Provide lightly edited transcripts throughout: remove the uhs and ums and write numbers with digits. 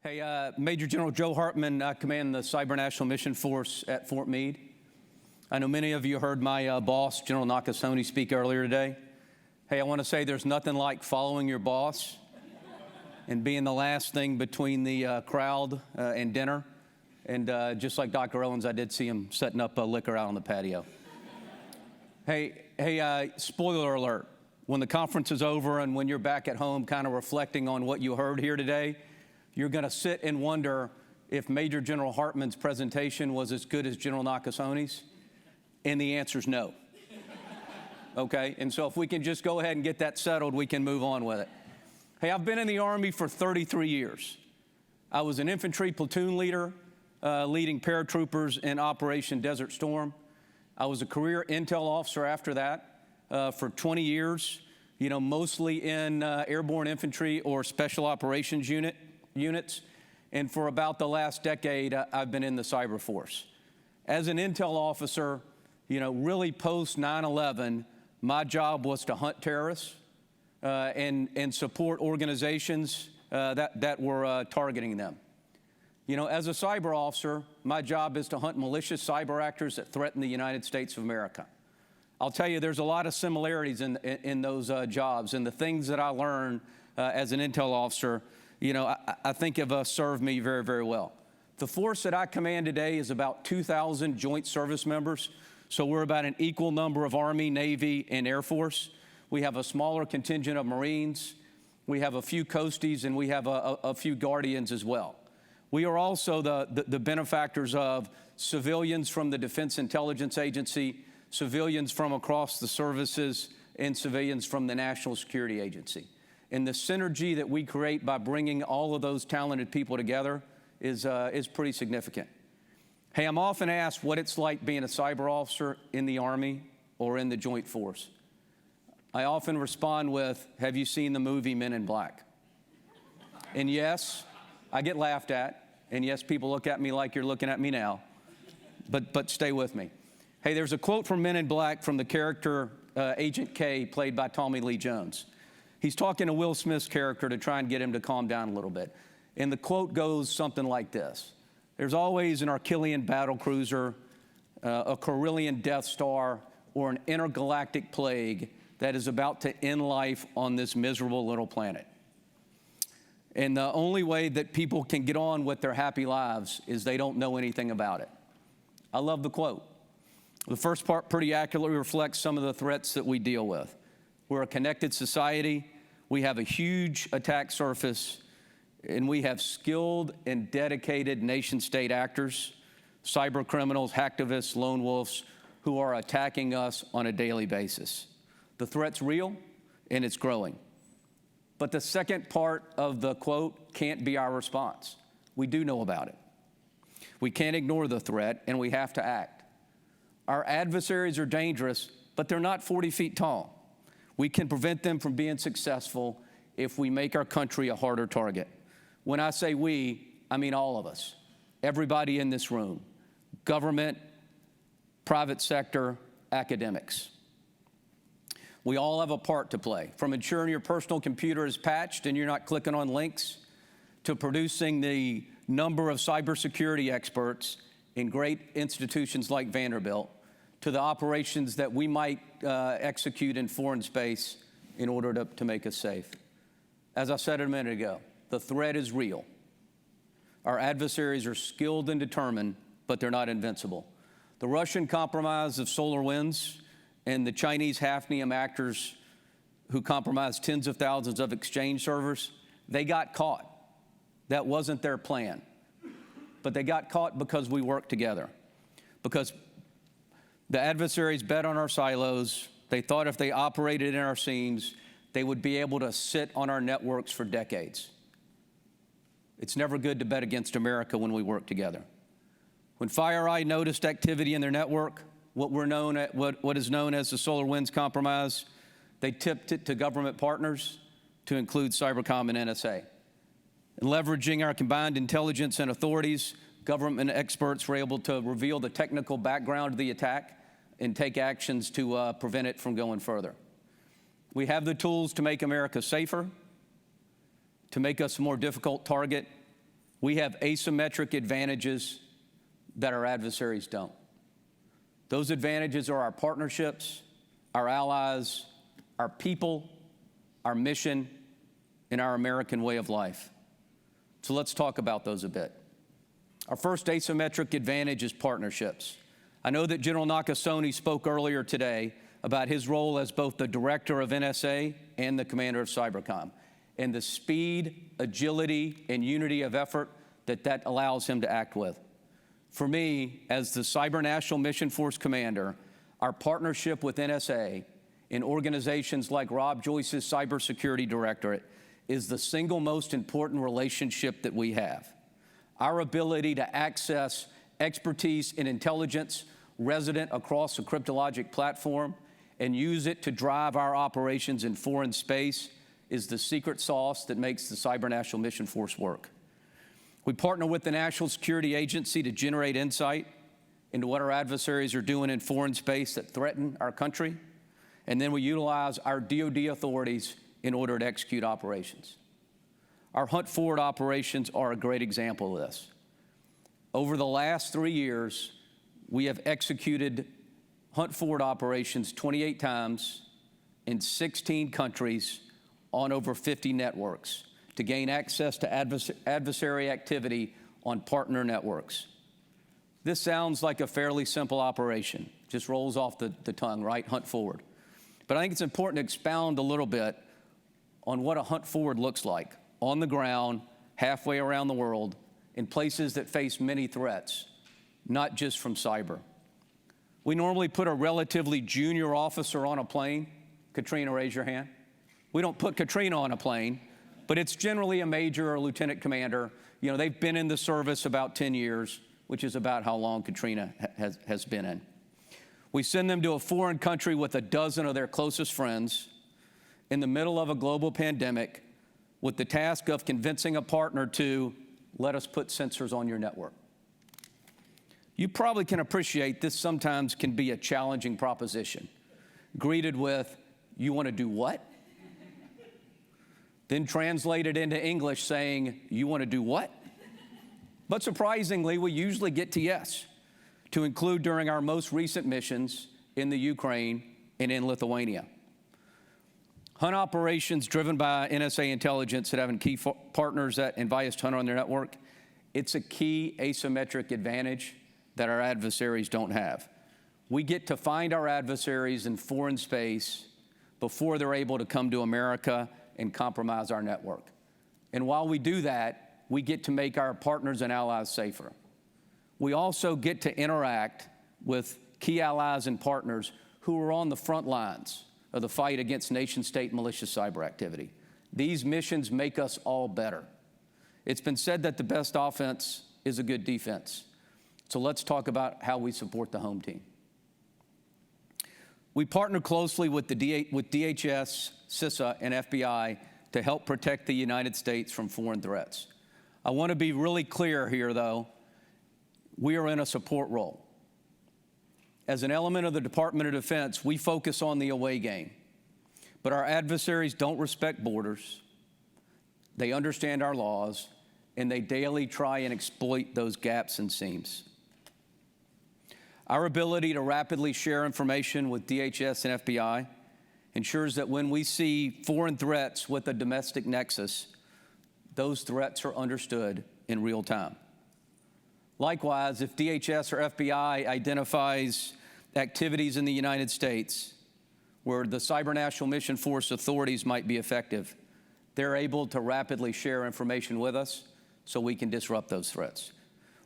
Hey, Major General Joe Hartman, I command the Cyber National Mission Force at Fort Meade. I know many of you heard my boss, General Nakasone, speak earlier today. Hey, I want to say there's nothing like following your boss and being the last thing between the crowd and dinner. And just like Dr. Owens, I did see him setting up liquor out on the patio. Hey, spoiler alert. When the conference is over and when you're back at home kind of reflecting on what you heard here today, you're going to sit and wonder if Major General Hartman's presentation was as good as General Nakasone's, and the answer is no. Okay, and so if we can just go ahead and get that settled, we can move on with it. Hey, I've been in the Army for 33 years. I was an infantry platoon leader, leading paratroopers in Operation Desert Storm. I was a career intel officer after that for 20 years, mostly in airborne infantry or special operations units. And for about the last decade, I've been in the cyber force. As an intel officer, really post 9/11, my job was to hunt terrorists and support organizations that were targeting them. As a cyber officer, my job is to hunt malicious cyber actors that threaten the United States of America. I'll tell you, there's a lot of similarities in those jobs, and the things that I learned as an intel officer, I think have served me very, very well. The force that I command today is about 2,000 joint service members, so we're about an equal number of Army, Navy, and Air Force. We have a smaller contingent of Marines, we have a few Coasties, and we have a few Guardians as well. We are also the benefactors of civilians from the Defense Intelligence Agency, civilians from across the services, and civilians from the National Security Agency. And the synergy that we create by bringing all of those talented people together is pretty significant. Hey, I'm often asked what it's like being a cyber officer in the Army or in the Joint Force. I often respond with, have you seen the movie Men in Black? And yes, I get laughed at, and yes, people look at me like you're looking at me now, but stay with me. Hey, there's a quote from Men in Black from the character Agent K, played by Tommy Lee Jones. He's talking to Will Smith's character to try and get him to calm down a little bit. And the quote goes something like this: there's always an Archillian battlecruiser, a Carillion Death Star, or an intergalactic plague that is about to end life on this miserable little planet. And the only way that people can get on with their happy lives is they don't know anything about it. I love the quote. The first part pretty accurately reflects some of the threats that we deal with. We're a connected society, we have a huge attack surface, and we have skilled and dedicated nation-state actors, cyber criminals, hacktivists, lone wolves, who are attacking us on a daily basis. The threat's real, and it's growing. But the second part of the quote can't be our response. We do know about it. We can't ignore the threat, and we have to act. Our adversaries are dangerous, but they're not 40 feet tall. We can prevent them from being successful if we make our country a harder target. When I say we, I mean all of us, everybody in this room, government, private sector, academics. We all have a part to play, from ensuring your personal computer is patched and you're not clicking on links, to producing the number of cybersecurity experts in great institutions like Vanderbilt, to the operations that we might execute in foreign space in order to make us safe. As I said a minute ago, the threat is real. Our adversaries are skilled and determined, but they're not invincible. The Russian compromise of SolarWinds and the Chinese Hafnium actors who compromised tens of thousands of Exchange servers, they got caught. That wasn't their plan. But they got caught because we worked together. Because the adversaries bet on our silos. They thought if they operated in our seams, they would be able to sit on our networks for decades. It's never good to bet against America when we work together. When FireEye noticed activity in their network, what is known as the SolarWinds compromise, they tipped it to government partners, to include Cybercom and NSA. And leveraging our combined intelligence and authorities, government experts were able to reveal the technical background of the attack and take actions to prevent it from going further. We have the tools to make America safer, to make us a more difficult target, We have asymmetric advantages that our adversaries don't. Those advantages are our partnerships, our allies, our people, our mission, and our American way of life. So let's talk about those a bit. Our first asymmetric advantage is partnerships. I know that General Nakasone spoke earlier today about his role as both the director of NSA and the commander of Cybercom, and the speed, agility, and unity of effort that allows him to act with. For me, as the Cyber National Mission Force commander, our partnership with NSA in organizations like Rob Joyce's Cybersecurity Directorate is the single most important relationship that we have. Our ability to access expertise in intelligence resident across the cryptologic platform and use it to drive our operations in foreign space is the secret sauce that makes the Cyber National Mission Force work. We partner with the National Security Agency to generate insight into what our adversaries are doing in foreign space that threaten our country, and then we utilize our DoD authorities in order to execute operations. Our Hunt Forward operations are a great example of this. Over the last 3 years, we have executed Hunt Forward operations 28 times in 16 countries on over 50 networks to gain access to adversary activity on partner networks. This sounds like a fairly simple operation, just rolls off the tongue, right? Hunt Forward. But I think it's important to expound a little bit on what a Hunt Forward looks like on the ground, halfway around the world, in places that face many threats, not just from cyber. We normally put a relatively junior officer on a plane. Katrina, raise your hand. We don't put Katrina on a plane, but it's generally a major or lieutenant commander. You know, they've been in the service about 10 years, which is about how long Katrina has been in. We send them to a foreign country with a dozen of their closest friends in the middle of a global pandemic with the task of convincing a partner to let us put sensors on your network. You probably can appreciate this sometimes can be a challenging proposition, greeted with, "You want to do what?" Then translated into English saying, "You want to do what?" But surprisingly, we usually get to yes, to include during our most recent missions in the Ukraine and in Lithuania. Hunt operations driven by NSA intelligence that having key partners that invite us to hunt on their network, it's a key asymmetric advantage that our adversaries don't have. We get to find our adversaries in foreign space before they're able to come to America and compromise our network. And while we do that, we get to make our partners and allies safer. We also get to interact with key allies and partners who are on the front lines of the fight against nation-state malicious cyber activity. These missions make us all better. It's been said that the best offense is a good defense. So let's talk about how we support the home team. We partner closely with DHS, CISA, and FBI to help protect the United States from foreign threats. I want to be really clear here, though. We are in a support role. As an element of the Department of Defense, we focus on the away game. But our adversaries don't respect borders. They understand our laws, and they daily try and exploit those gaps and seams. Our ability to rapidly share information with DHS and FBI ensures that when we see foreign threats with a domestic nexus, those threats are understood in real time. Likewise, if DHS or FBI identifies activities in the United States where the Cyber National Mission Force authorities might be effective, they're able to rapidly share information with us so we can disrupt those threats.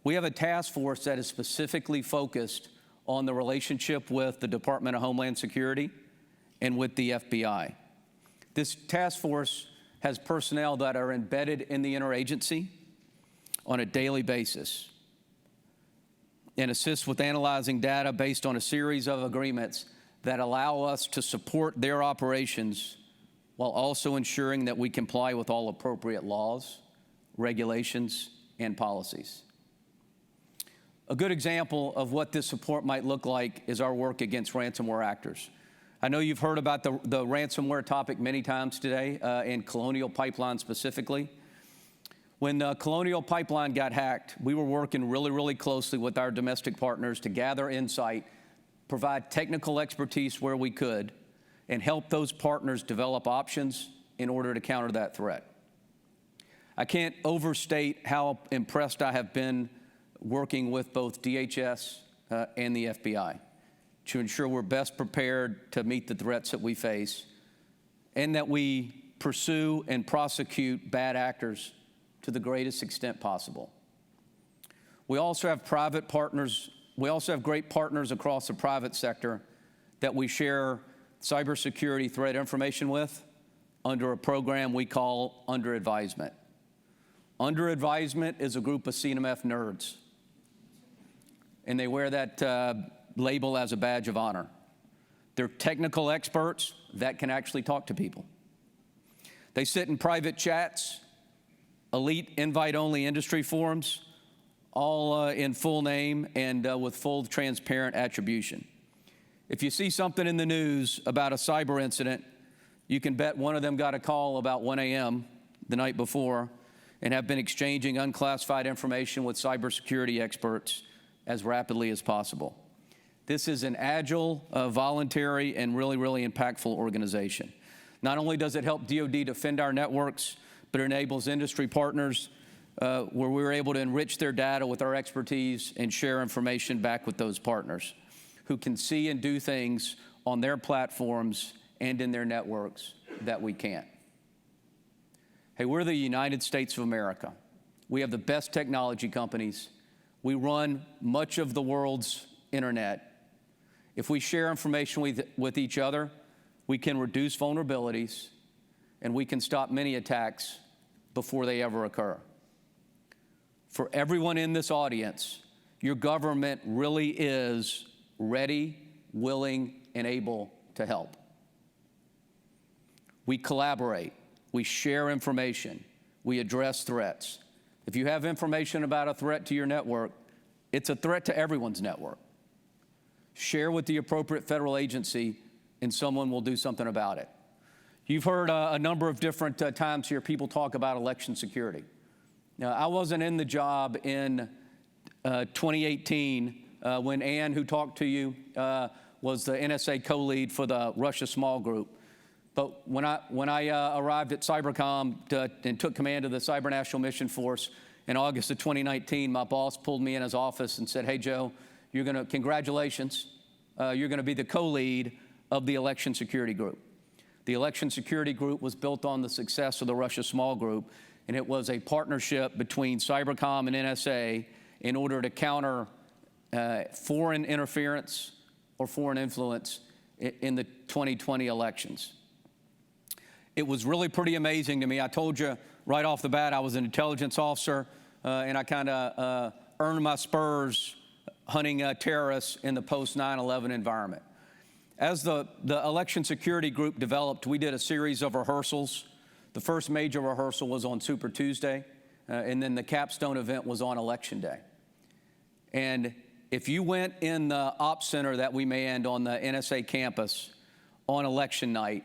We have a task force that is specifically focused on the relationship with the Department of Homeland Security and with the FBI. This task force has personnel that are embedded in the interagency on a daily basis and assists with analyzing data based on a series of agreements that allow us to support their operations while also ensuring that we comply with all appropriate laws, regulations, and policies. A good example of what this support might look like is our work against ransomware actors. I know you've heard about the ransomware topic many times today, and Colonial Pipeline specifically. When the Colonial Pipeline got hacked, we were working really, really closely with our domestic partners to gather insight, provide technical expertise where we could, and help those partners develop options in order to counter that threat. I can't overstate how impressed I have been working with both DHS and the FBI to ensure we're best prepared to meet the threats that we face and that we pursue and prosecute bad actors to the greatest extent possible. We also have private partners. We also have great partners across the private sector that we share cybersecurity threat information with under a program we call Under Advisement. Under Advisement is a group of CNMF nerds, and they wear that label as a badge of honor. They're technical experts that can actually talk to people. They sit in private chats, elite invite-only industry forums, all in full name and with full transparent attribution. If you see something in the news about a cyber incident, you can bet one of them got a call about 1 a.m. the night before and have been exchanging unclassified information with cybersecurity experts as rapidly as possible. This is an agile, voluntary, and really, really impactful organization. Not only does it help DoD defend our networks, but it enables industry partners where we're able to enrich their data with our expertise and share information back with those partners who can see and do things on their platforms and in their networks that we can't. Hey, we're the United States of America. We have the best technology companies. We run much of the world's internet. If we share information with each other, we can reduce vulnerabilities and we can stop many attacks before they ever occur. For everyone in this audience, your government really is ready, willing, and able to help. We collaborate, we share information, we address threats. If you have information about a threat to your network, it's a threat to everyone's network. Share with the appropriate federal agency and someone will do something about it. You've heard a number of different times here people talk about election security. Now, I wasn't in the job in 2018 when Ann, who talked to you, was the NSA co-lead for the Russia small group. But when I arrived at Cybercom and took command of the Cyber National Mission Force in August of 2019, my boss pulled me in his office and said, "Hey, Joe, congratulations, you're going to be the co-lead of the election security group." The election security group was built on the success of the Russia small group, and it was a partnership between Cybercom and NSA in order to counter foreign interference or foreign influence in the 2020 elections. It was really pretty amazing to me. I told you right off the bat I was an intelligence officer, and I kind of earned my spurs hunting terrorists in the post-9/11 environment. As the election security group developed, we did a series of rehearsals. The first major rehearsal was on Super Tuesday, and then the capstone event was on Election Day. And if you went in the ops center that we manned on the NSA campus on election night,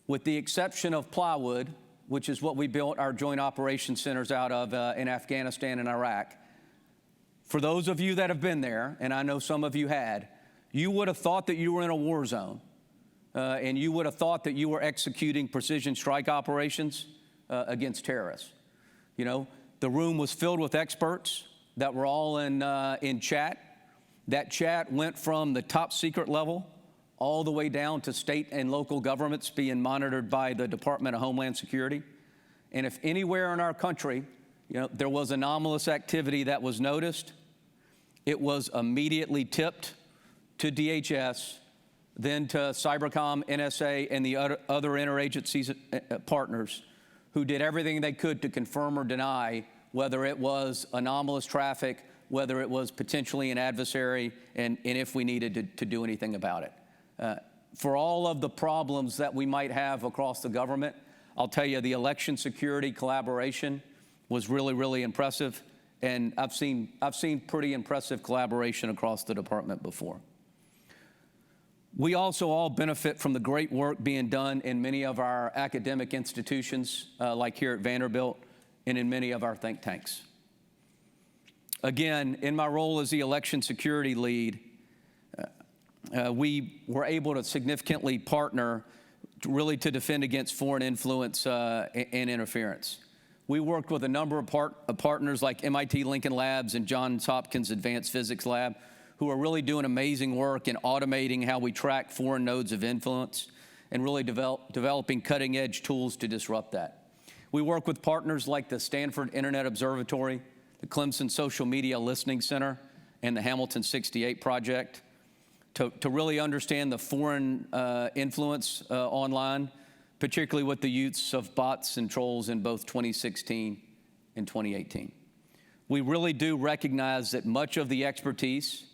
with the exception of plywood, which is what we built our joint operations centers out of in Afghanistan and Iraq, for those of you that have been there, and I know some of you had, you would have thought that you were in a war zone, and you would have thought that you were executing precision strike operations against terrorists. You know, the room was filled with experts that were all in chat. That chat went from the top secret level all the way down to state and local governments being monitored by the Department of Homeland Security. And if anywhere in our country, there was anomalous activity that was noticed, it was immediately tipped to DHS, then to Cybercom, NSA, and the other interagency partners who did everything they could to confirm or deny whether it was anomalous traffic, whether it was potentially an adversary, and if we needed to do anything about it. For all of the problems that we might have across the government, I'll tell you the election security collaboration was really, really impressive, and I've seen pretty impressive collaboration across the department before. We also all benefit from the great work being done in many of our academic institutions, like here at Vanderbilt and in many of our think tanks. Again, in my role as the election security lead, we were able to significantly partner really to defend against foreign influence and interference. We worked with a number of partners like MIT Lincoln Labs and Johns Hopkins Advanced Physics Lab, who are really doing amazing work in automating how we track foreign nodes of influence and really developing cutting-edge tools to disrupt that. We work with partners like the Stanford Internet Observatory, the Clemson Social Media Listening Center, and the Hamilton 68 Project to really understand the foreign influence online, particularly with the use of bots and trolls in both 2016 and 2018. We really do recognize that much of the expertise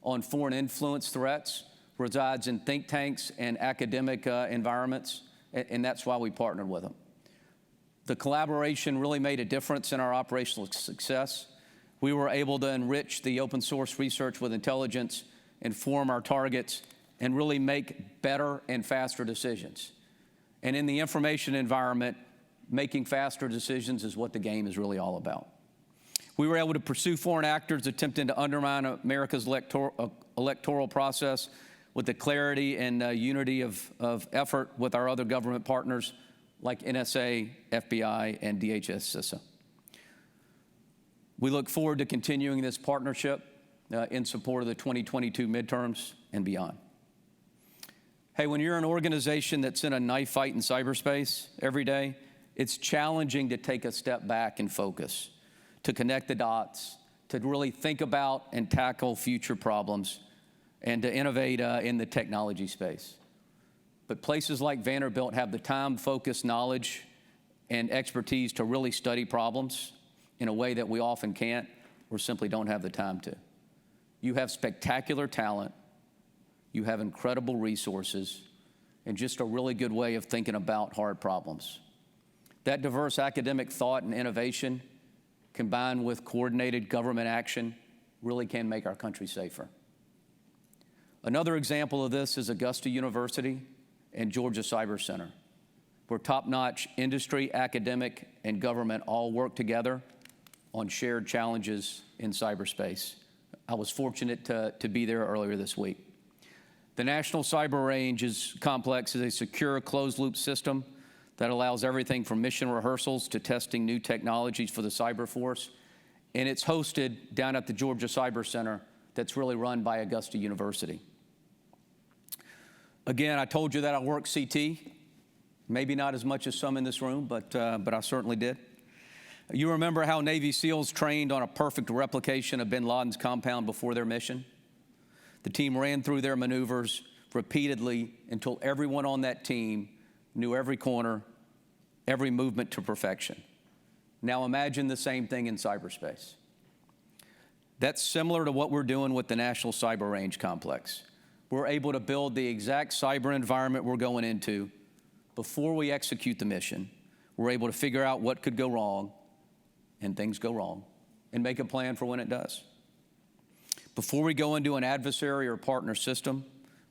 on foreign influence threats resides in think tanks and academic environments, and that's why we partnered with them. The collaboration really made a difference in our operational success. We were able to enrich the open source research with intelligence, inform our targets, and really make better and faster decisions. And in the information environment, making faster decisions is what the game is really all about. We were able to pursue foreign actors attempting to undermine America's electoral process with the clarity and unity of effort with our other government partners like NSA, FBI, and DHS CISA. We look forward to continuing this partnership in support of the 2022 midterms and beyond. Hey, when you're an organization that's in a knife fight in cyberspace every day, it's challenging to take a step back and focus, to connect the dots, to really think about and tackle future problems, and to innovate in the technology space. But places like Vanderbilt have the time, focus, knowledge, and expertise to really study problems in a way that we often can't or simply don't have the time to. You have spectacular talent, you have incredible resources, and just a really good way of thinking about hard problems. That diverse academic thought and innovation, combined with coordinated government action, really can make our country safer. Another example of this is Augusta University and Georgia Cyber Center, where top-notch industry, academic, and government all work together on shared challenges in cyberspace. I was fortunate to be there earlier this week. The National Cyber Range Complex is a secure, closed-loop system that allows everything from mission rehearsals to testing new technologies for the cyber force, and it's hosted down at the Georgia Cyber Center that's really run by Augusta University. Again, I told you that I work CT, maybe not as much as some in this room, but I certainly did. You remember how Navy SEALs trained on a perfect replication of bin Laden's compound before their mission? The team ran through their maneuvers repeatedly until everyone on that team knew every corner, every movement to perfection. Now imagine the same thing in cyberspace. That's similar to what we're doing with the National Cyber Range Complex. We're able to build the exact cyber environment we're going into before we execute the mission. We're able to figure out what could go wrong, and things go wrong, and make a plan for when it does. Before we go into an adversary or partner system,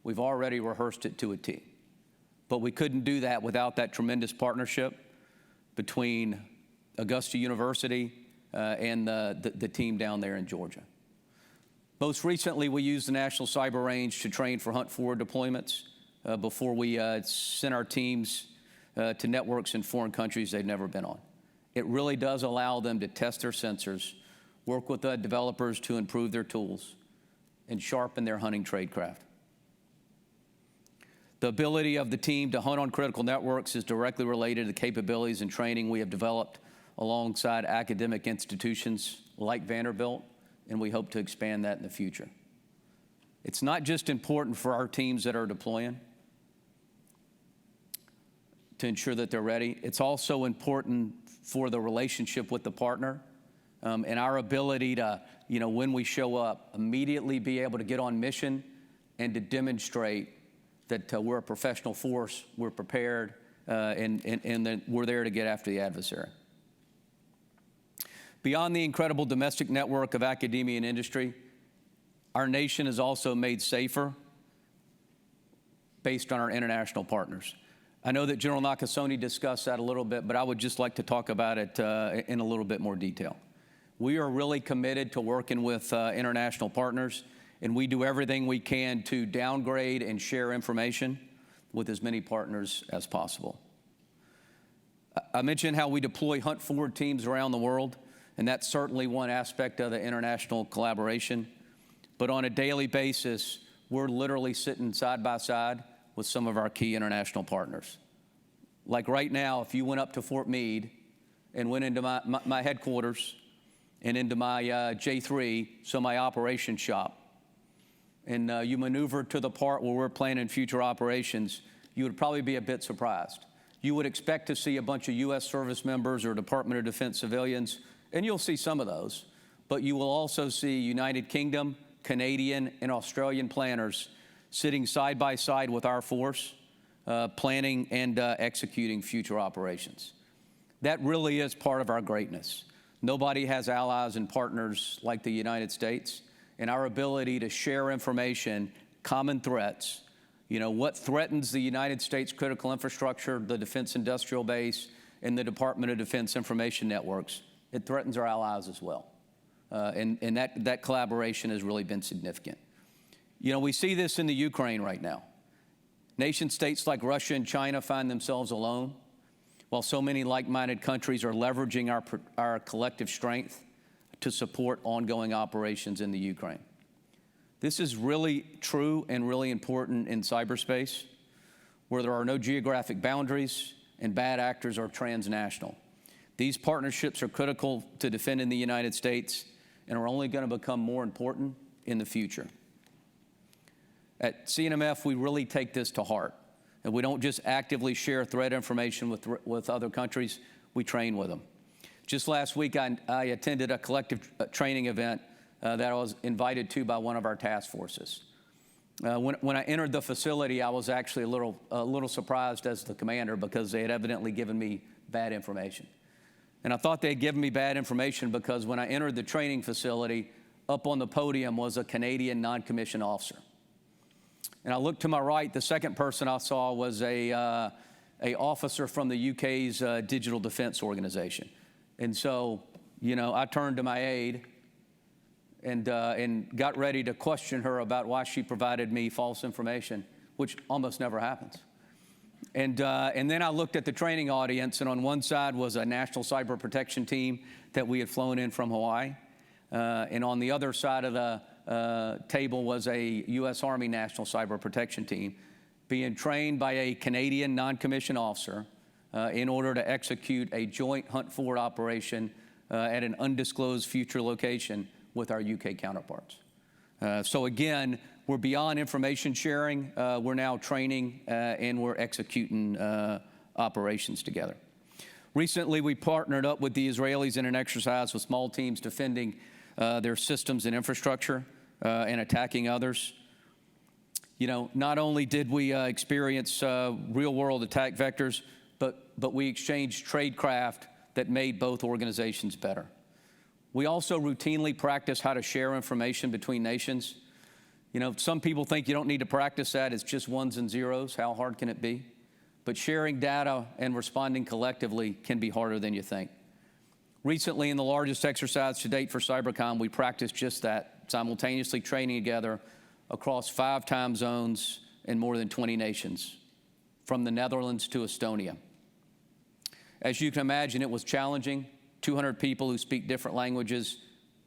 we've already rehearsed it to a T. But we couldn't do that without that tremendous partnership between Augusta University and the team down there in Georgia. Most recently, we used the National Cyber Range to train for hunt forward deployments before we sent our teams to networks in foreign countries they've never been on. It really does allow them to test their sensors, work with the developers to improve their tools, and sharpen their hunting tradecraft. The ability of the team to hunt on critical networks is directly related to the capabilities and training we have developed alongside academic institutions like Vanderbilt, and we hope to expand that in the future. It's not just important for our teams that are deploying to ensure that they're ready. It's also important for the relationship with the partner and our ability to, when we show up, immediately be able to get on mission and to demonstrate that we're a professional force, we're prepared, and that we're there to get after the adversary. Beyond the incredible domestic network of academia and industry, our nation is also made safer based on our international partners. I know that General Nakasone discussed that a little bit, but I would just like to talk about it in a little bit more detail. We are really committed to working with international partners, and we do everything we can to downgrade and share information with as many partners as possible. I mentioned how we deploy hunt forward teams around the world, and that's certainly one aspect of the international collaboration. But on a daily basis, we're literally sitting side by side with some of our key international partners. Like right now, if you went up to Fort Meade and went into my headquarters and into my J3, so my operations shop, and you maneuvered to the part where we're planning future operations, you would probably be a bit surprised. You would expect to see a bunch of U.S. service members or Department of Defense civilians, and you'll see some of those, but you will also see United Kingdom, Canadian, and Australian planners sitting side by side with our force, planning and executing future operations. That really is part of our greatness. Nobody has allies and partners like the United States, and our ability to share information, common threats, what threatens the United States critical infrastructure, the Defense Industrial Base, and the Department of Defense information networks, it threatens our allies as well. And that collaboration has really been significant. We see this in the Ukraine right now. Nation states like Russia and China find themselves alone, while so many like-minded countries are leveraging our collective strength to support ongoing operations in the Ukraine. This is really true and really important in cyberspace, where there are no geographic boundaries and bad actors are transnational. These partnerships are critical to defending the United States and are only going to become more important in the future. At CNMF, we really take this to heart, and we don't just actively share threat information with other countries, we train with them. Just last week, I attended a collective training event that I was invited to by one of our task forces. When I entered the facility, I was actually a little surprised as the commander because they had evidently given me bad information. And I thought they had given me bad information because when I entered the training facility, up on the podium was a Canadian non-commissioned officer. And I looked to my right, the second person I saw was a officer from the UK's Digital Defense Organization. And so, I turned to my aide and got ready to question her about why she provided me false information, which almost never happens. And then I looked at the training audience, and on one side was a national cyber protection team that we had flown in from Hawaii. And on the other side of the table was a U.S. Army National Cyber Protection Team being trained by a Canadian non-commissioned officer in order to execute a joint hunt forward operation at an undisclosed future location with our UK counterparts. So again, we're beyond information sharing. We're now training and we're executing operations together. Recently, we partnered up with the Israelis in an exercise with small teams defending their systems and infrastructure and attacking others. Not only did we experience real-world attack vectors, but we exchanged tradecraft that made both organizations better. We also routinely practice how to share information between nations. Some people think you don't need to practice that. It's just ones and zeros. How hard can it be? But sharing data and responding collectively can be harder than you think. Recently, in the largest exercise to date for Cybercom, we practiced just that, simultaneously training together across 5 time zones in more than 20 nations, from the Netherlands to Estonia. As you can imagine, it was challenging. 200 people who speak different languages,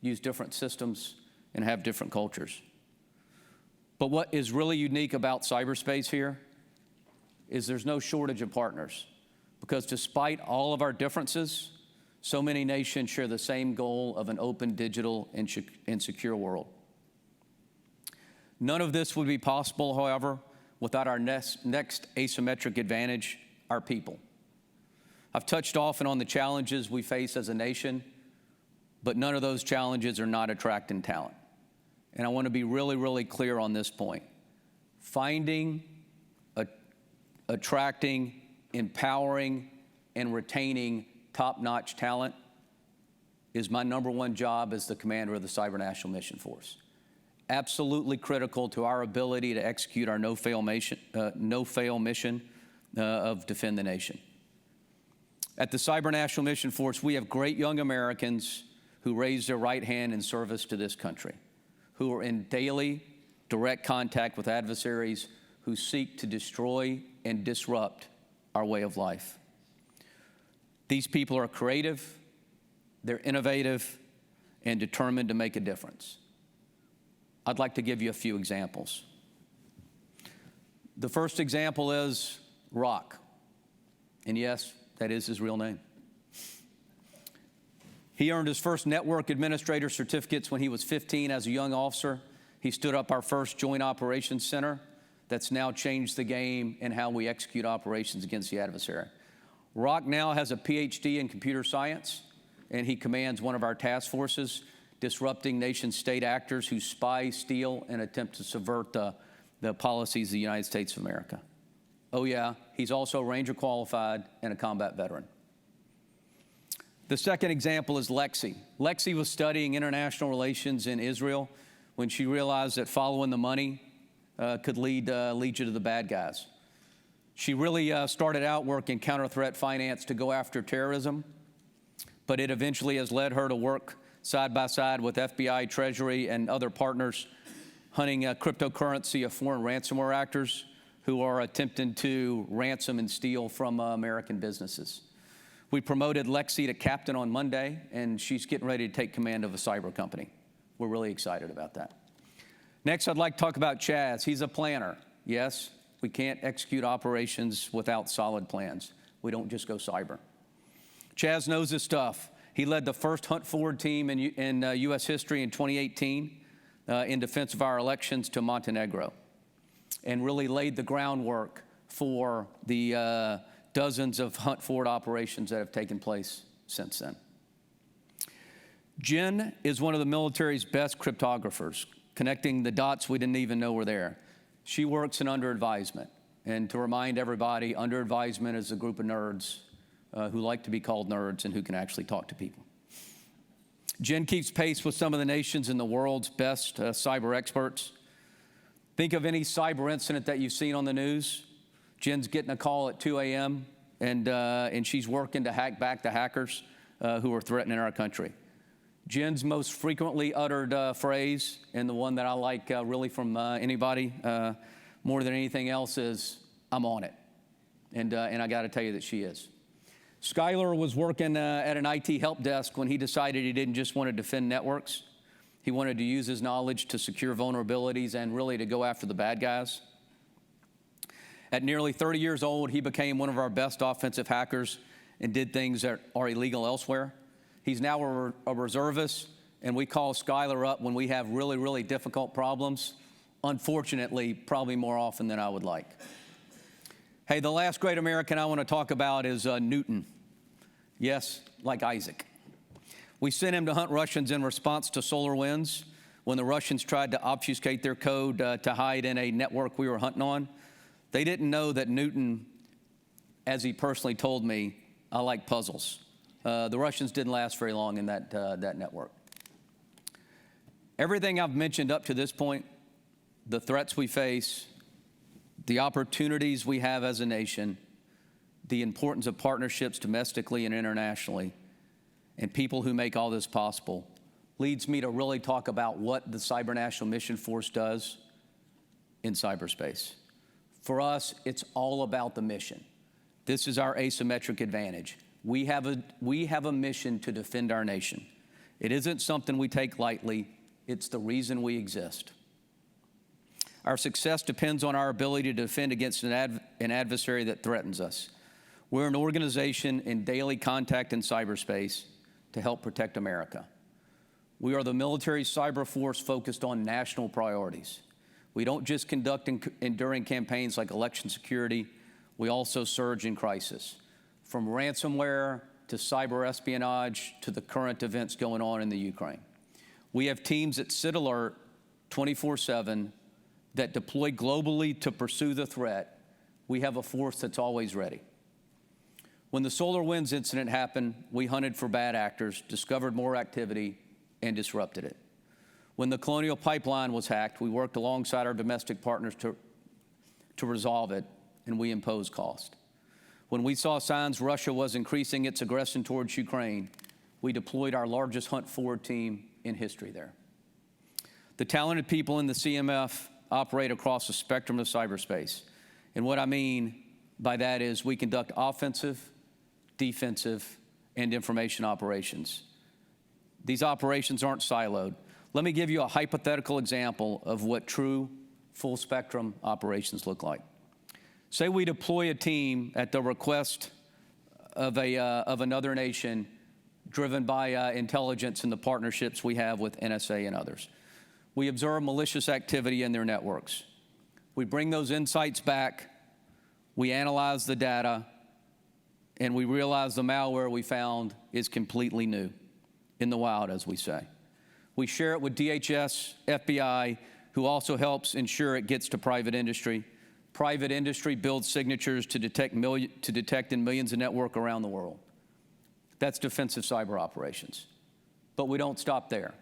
use different systems, and have different cultures. But what is really unique about cyberspace here is there's no shortage of partners, because despite all of our differences, so many nations share the same goal of an open, digital, and secure world. None of this would be possible, however, without our next asymmetric advantage, our people. I've touched often on the challenges we face as a nation, but none of those challenges are not attracting talent. And I want to be really, really clear on this point. Finding, attracting, empowering, and retaining top-notch talent is my #1 job as the commander of the Cyber National Mission Force. Absolutely critical to our ability to execute our no-fail mission of Defend the Nation. At the Cyber National Mission Force, we have great young Americans who raise their right hand in service to this country, who are in daily, direct contact with adversaries who seek to destroy and disrupt our way of life. These people are creative, they're innovative, and determined to make a difference. I'd like to give you a few examples. The first example is Rock. And yes, that is his real name. He earned his first network administrator certificates when he was 15 as a young officer. He stood up our first Joint Operations Center that's now changed the game in how we execute operations against the adversary. Rock now has a PhD in computer science, and he commands one of our task forces, disrupting nation-state actors who spy, steal, and attempt to subvert the policies of the United States of America. Oh yeah, he's also Ranger qualified and a combat veteran. The second example is Lexi. Lexi was studying international relations in Israel when she realized that following the money could lead you to the bad guys. She really started out working counter-threat finance to go after terrorism, but it eventually has led her to work side by side with FBI, Treasury, and other partners hunting cryptocurrency of foreign ransomware actors who are attempting to ransom and steal from American businesses. We promoted Lexi to captain on Monday, and she's getting ready to take command of a cyber company. We're really excited about that. Next, I'd like to talk about Chaz. He's a planner. Yes, we can't execute operations without solid plans. We don't just go cyber. Chaz knows his stuff. He led the first hunt forward team in U.S. history in 2018 in defense of our elections to Montenegro, and really laid the groundwork for the dozens of hunt forward operations that have taken place since then. Jen is one of the military's best cryptographers, connecting the dots we didn't even know were there. She works in under advisement. And to remind everybody, under advisement is a group of nerds who like to be called nerds and who can actually talk to people. Jen keeps pace with some of the nations and the world's best cyber experts. Think of any cyber incident that you've seen on the news. Jen's getting a call at 2 a.m. and she's working to hack back the hackers who are threatening our country. Jen's most frequently uttered phrase, and the one that I like really from anybody more than anything else, is, "I'm on it." And I got to tell you that she is. Skylar was working at an IT help desk when he decided he didn't just want to defend networks. He wanted to use his knowledge to secure vulnerabilities and really to go after the bad guys. At nearly 30 years old, he became one of our best offensive hackers and did things that are illegal elsewhere. He's now a reservist, and we call Skylar up when we have really, really difficult problems. Unfortunately, probably more often than I would like. Hey, the last great American I want to talk about is Newton. Yes, like Isaac. We sent him to hunt Russians in response to solar winds when the Russians tried to obfuscate their code to hide in a network we were hunting on. They didn't know that Newton, as he personally told me, I like puzzles. The Russians didn't last very long in that network. Everything I've mentioned up to this point, the threats we face, the opportunities we have as a nation, the importance of partnerships domestically and internationally, and people who make all this possible, leads me to really talk about what the Cyber National Mission Force does in cyberspace. For us, it's all about the mission. This is our asymmetric advantage. We have a mission to defend our nation. It isn't something we take lightly. It's the reason we exist. Our success depends on our ability to defend against an adversary that threatens us. We're an organization in daily contact in cyberspace to help protect America. We are the military cyber force focused on national priorities. We don't just conduct enduring campaigns like election security, we also surge in crisis. From ransomware to cyber espionage to the current events going on in the Ukraine. We have teams that sit alert 24/7 that deploy globally to pursue the threat. We have a force that's always ready. When the SolarWinds incident happened, we hunted for bad actors, discovered more activity, and disrupted it. When the Colonial Pipeline was hacked, we worked alongside our domestic partners to resolve it, and we imposed cost. When we saw signs Russia was increasing its aggression towards Ukraine, we deployed our largest hunt forward team in history there. The talented people in the CMF operate across the spectrum of cyberspace. And what I mean by that is we conduct offensive, defensive, and information operations. These operations aren't siloed. Let me give you a hypothetical example of what true full-spectrum operations look like. Say we deploy a team at the request of another nation driven by intelligence and the partnerships we have with NSA and others. We observe malicious activity in their networks. We bring those insights back, we analyze the data, and we realize the malware we found is completely new, in the wild, as we say. We share it with DHS, FBI, who also helps ensure it gets to private industry. Private industry builds signatures to detect in millions of networks around the world. That's defensive cyber operations. But we don't stop there.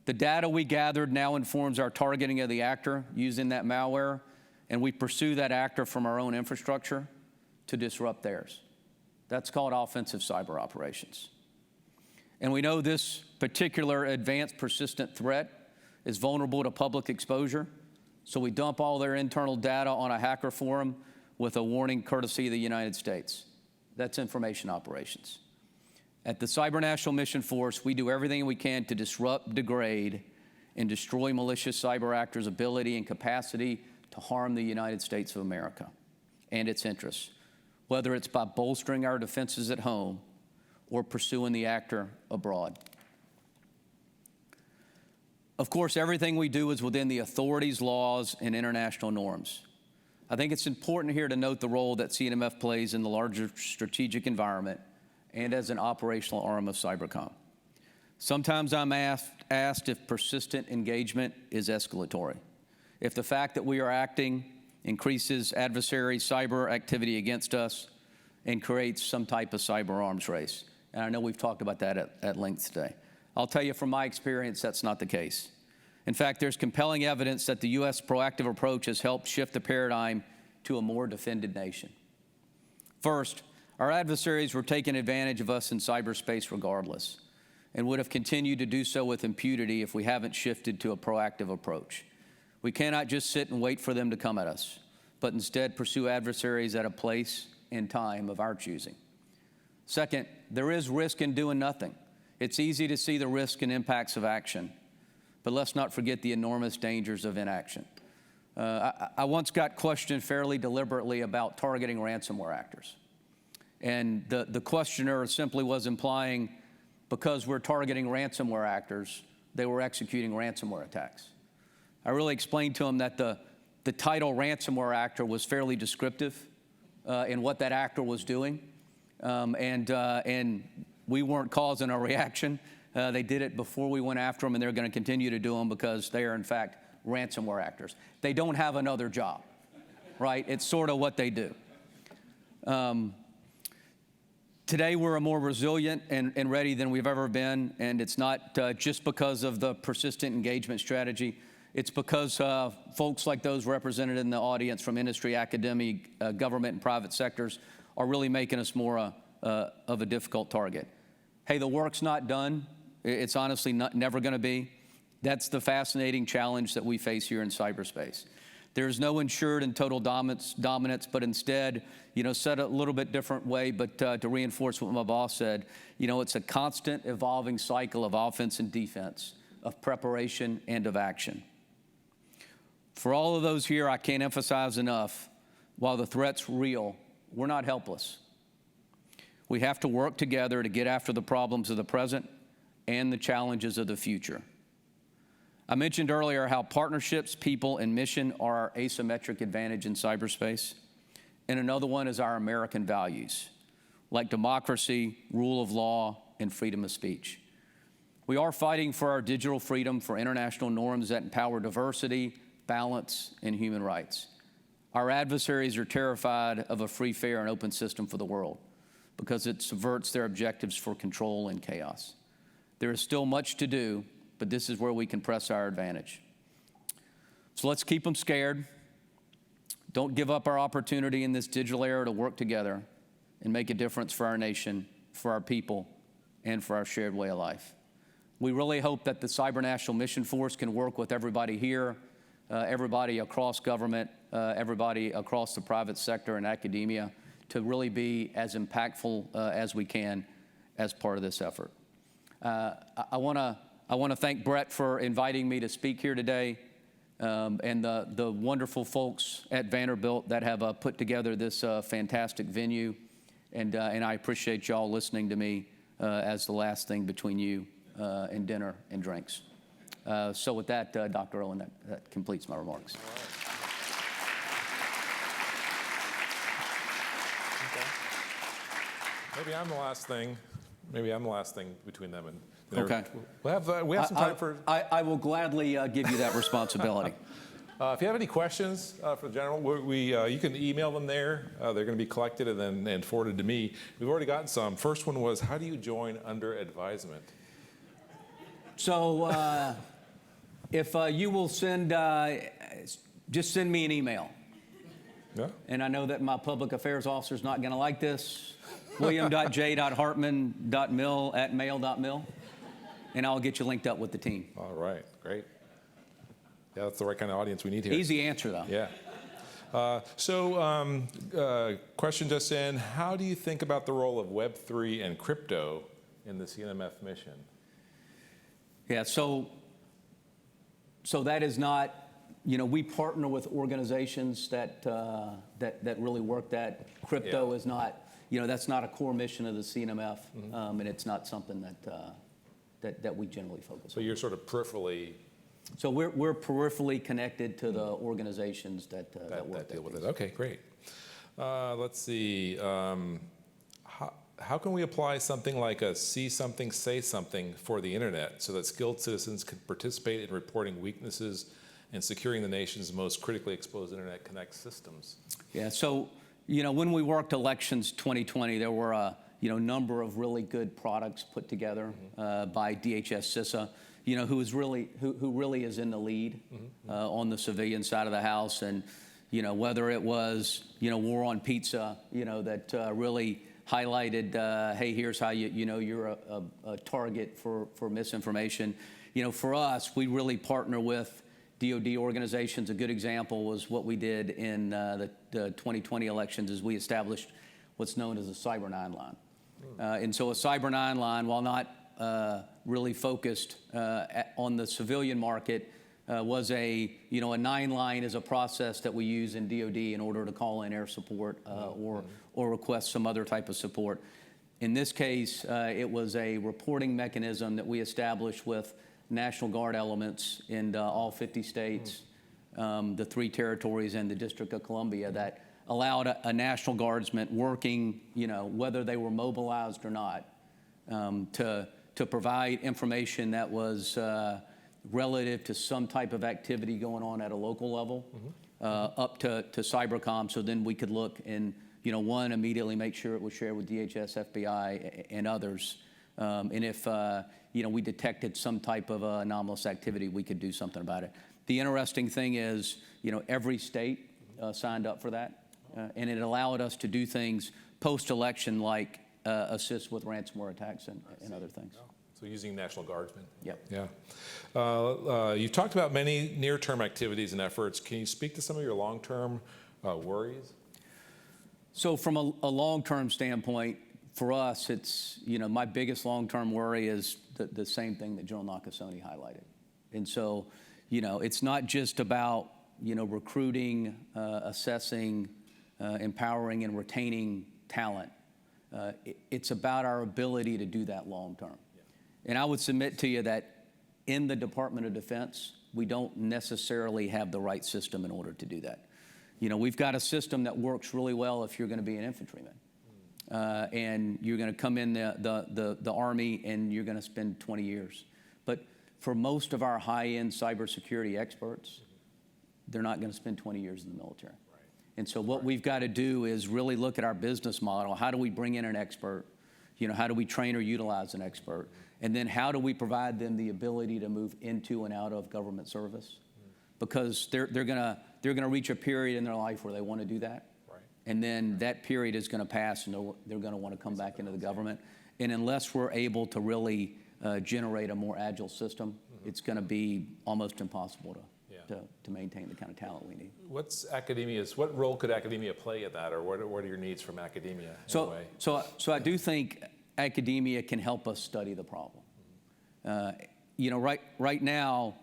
The data we gathered now informs our targeting of the actor using that malware, and we pursue that actor from our own infrastructure to disrupt theirs. That's called offensive cyber operations. And we know this particular advanced persistent threat is vulnerable to public exposure, so we dump all their internal data on a hacker forum with a warning courtesy of the United States. That's information operations. At the Cyber National Mission Force, we do everything we can to disrupt, degrade, and destroy malicious cyber actors' ability and capacity to harm the United States of America and its interests, whether it's by bolstering our defenses at home or pursuing the actor abroad. Of course, everything we do is within the authorities, laws, and international norms. I think it's important here to note the role that CNMF plays in the larger strategic environment and as an operational arm of Cybercom. Sometimes I'm asked if persistent engagement is escalatory, if the fact that we are acting increases adversary cyber activity against us and creates some type of cyber arms race. And I know we've talked about that at length today. I'll tell you from my experience, that's not the case. In fact, there's compelling evidence that the U.S. proactive approach has helped shift the paradigm to a more defended nation. First, our adversaries were taking advantage of us in cyberspace regardless, and would have continued to do so with impunity if we haven't shifted to a proactive approach. We cannot just sit and wait for them to come at us, but instead pursue adversaries at a place and time of our choosing. Second, there is risk in doing nothing. It's easy to see the risk and impacts of action, but let's not forget the enormous dangers of inaction. I once got questioned fairly deliberately about targeting ransomware actors. And the questioner simply was implying because we're targeting ransomware actors, they were executing ransomware attacks. I really explained to him that the title ransomware actor was fairly descriptive in what that actor was doing. And we weren't causing a reaction. They did it before we went after them, and they're going to continue to do them because they are, in fact, ransomware actors. They don't have another job, right? It's sort of what they do. Today, we're more resilient and ready than we've ever been, and it's not just because of the persistent engagement strategy. It's because folks like those represented in the audience from industry, academic, government, and private sectors are really making us more of a difficult target. Hey, the work's not done. It's honestly never going to be. That's the fascinating challenge that we face here in cyberspace. There's no ensured and total dominance, but instead, said a little bit different way, but to reinforce what my boss said, it's a constant evolving cycle of offense and defense, of preparation and of action. For all of those here, I can't emphasize enough, while the threat's real, we're not helpless. We have to work together to get after the problems of the present and the challenges of the future. I mentioned earlier how partnerships, people, and mission are our asymmetric advantage in cyberspace. And another one is our American values, like democracy, rule of law, and freedom of speech. We are fighting for our digital freedom, for international norms that empower diversity, balance, and human rights. Our adversaries are terrified of a free, fair, and open system for the world because it subverts their objectives for control and chaos. There is still much to do, but this is where we can press our advantage. So let's keep them scared. Don't give up our opportunity in this digital era to work together and make a difference for our nation, for our people, and for our shared way of life. We really hope that the Cyber National Mission Force can work with everybody here, everybody across government, everybody across the private sector and academia to really be as impactful as we can as part of this effort. I want to thank Brett for inviting me to speak here today, and the wonderful folks at Vanderbilt that have put together this fantastic venue, and I appreciate y'all listening to me as the last thing between you and dinner and drinks. So with that, Dr. Owen, that completes my remarks. Maybe I'm the last thing. Maybe I'm the last thing between them and dinner. Okay. We have some time for. I will gladly give you that responsibility. If you have any questions for the general, you can email them there. They're going to be collected and then forwarded to me. We've already gotten some. First one was, how do you join under advisement? So if you will send, just send me an email. Yeah. And I know that my public affairs officer is not going to like this. William.j.hartman.mill@mail.mil, and I'll get you linked up with the team. All right, great. Yeah, that's the right kind of audience we need here. Easy answer, though. Yeah. Question just in, how do you think about the role of Web3 and crypto in the CNMF mission? Yeah, so that is not, we partner with organizations that really work that. Crypto is not, that's not a core mission of the CNMF, and it's not something that we generally focus on. So you're sort of peripherally. So we're peripherally connected to the organizations that deal with it. Okay, great. Let's see. How can we apply something like a see something, say something for the internet so that skilled citizens can participate in reporting weaknesses and securing the nation's most critically exposed internet connect systems? Yeah, so when we worked elections 2020, there were a number of really good products put together by DHS CISA, who really is in the lead on the civilian side of the house, and whether it was War on Pizza, that really highlighted, hey, here's how you're a target for misinformation. For us, we really partner with DoD organizations. A good example was what we did in the 2020 elections, is we established what's known as a Cyber 9 line. And so a Cyber 9 line, while not really focused on the civilian market, was a 9 line is a process that we use in DoD in order to call in air support or request some other type of support. In this case, it was a reporting mechanism that we established with National Guard elements in all 50 states, the 3 territories, and the District of Columbia, that allowed a National Guardsman working, whether they were mobilized or not, to provide information that was relative to some type of activity going on at a local level, up to Cybercom, so then we could look and, one, immediately make sure it was shared with DHS, FBI, and others. And if, we detected some type of anomalous activity, we could do something about it. The interesting thing is, every state signed up for that, and it allowed us to do things post-election like assist with ransomware attacks and other things. So using National Guardsmen. Yep. Yeah. You've talked about many near-term activities and efforts. Can you speak to some of your long-term worries? So from a long-term standpoint, for us, it's, my biggest long-term worry is the same thing that General Nakasone highlighted. And so, it's not just about, recruiting, assessing, empowering, and retaining talent. It's about our ability to do that long-term. And I would submit to you that in the Department of Defense, we don't necessarily have the right system in order to do that. We've got a system that works really well if you're going to be an infantryman. And you're going to come in the Army and you're going to spend 20 years. But for most of our high-end cybersecurity experts, they're not going to spend 20 years in the military. Right. And so what we've got to do is really look at our business model. How do we bring in an expert? How do we train or utilize an expert? And then how do we provide them the ability to move into and out of government service? Because they're going to reach a period in their life where they want to do that. Right. and then that period is going to pass, and they're going to want to come back into the government. And unless we're able to really generate a more agile system, it's going to be almost impossible to maintain the kind of talent we need. What role could academia play in that, or what are your needs from academia anyway? So I do think academia can help us study the problem. You know, right now,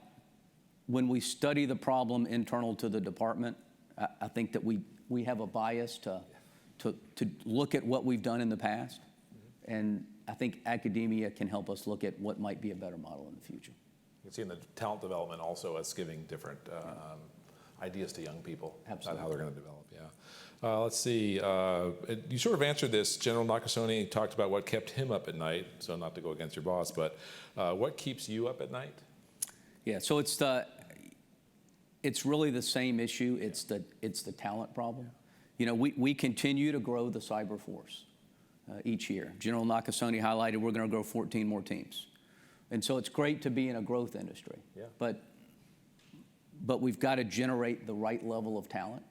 when we study the problem internal to the department, I think that we have a bias to look at what we've done in the past, and I think academia can help us look at what might be a better model in the future. You can see in the talent development also as giving different ideas to young people about how they're going to develop. Yeah. Let's see. You sort of answered this. General Nakasone talked about what kept him up at night. So not to go against your boss, but what keeps you up at night? Yeah. So it's really the same issue. It's the talent problem. You know, we continue to grow the cyber force each year. General Nakasone highlighted we're going to grow 14 more teams. And so it's great to be in a growth industry, but we've got to generate the right level of talent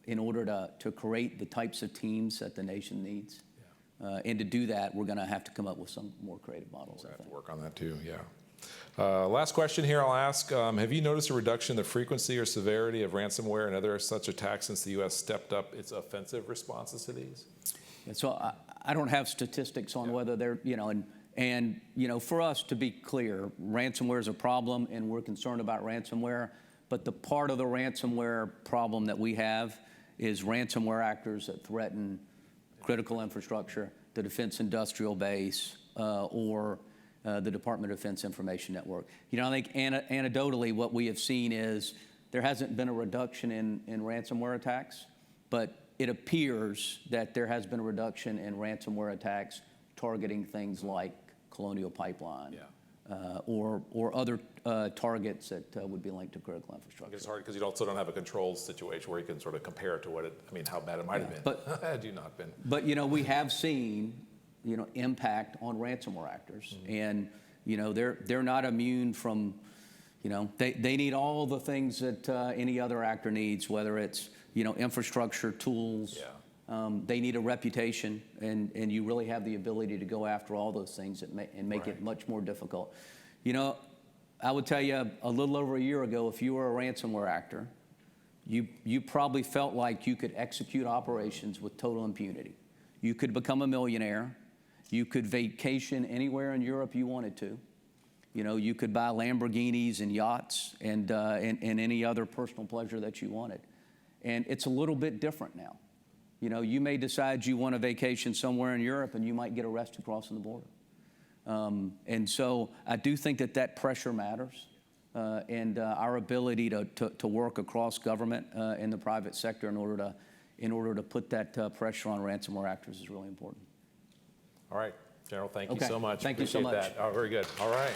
in order to create the types of teams that the nation needs. And to do that, we're going to have to come up with some more creative models. We'll have to work on that too, yeah. Last question here I'll ask, have you noticed a reduction in the frequency or severity of ransomware and other such attacks since the U.S. stepped up its offensive responses to these? And so I don't have statistics on whether they're, you know, and you know, for us to be clear, ransomware is a problem and we're concerned about ransomware, but the part of the ransomware problem that we have is ransomware actors that threaten critical infrastructure, the defense industrial base, or the Department of Defense Information Network. You know, I think anecdotally what we have seen is there hasn't been a reduction in ransomware attacks, but it appears that there has been a reduction in ransomware attacks targeting things like Colonial Pipeline or other targets that would be linked to critical infrastructure. It's hard because you also don't have a controls situation where you can sort of compare it to what how bad it might have been. But had you not been. But you know, we have seen impact on ransomware actors, and you know they're not immune from, you know, they need all the things that any other actor needs, whether it's infrastructure, tools. They need a reputation, and you really have the ability to go after all those things and make it much more difficult. You know, I would tell you a little over a year ago, if you were a ransomware actor, you probably felt like you could execute operations with total impunity. You could become a millionaire. You could vacation anywhere in Europe you wanted to. You know, you could buy Lamborghinis and yachts and any other personal pleasure that you wanted. And it's a little bit different now. You know, you may decide you want a vacation somewhere in Europe and you might get arrested crossing the border. And so I do think that pressure matters. And our ability to work across government and the private sector in order to put that pressure on ransomware actors is really important. All right, General, thank you so much. Thank you so much. Appreciate that. Oh, very good. All right.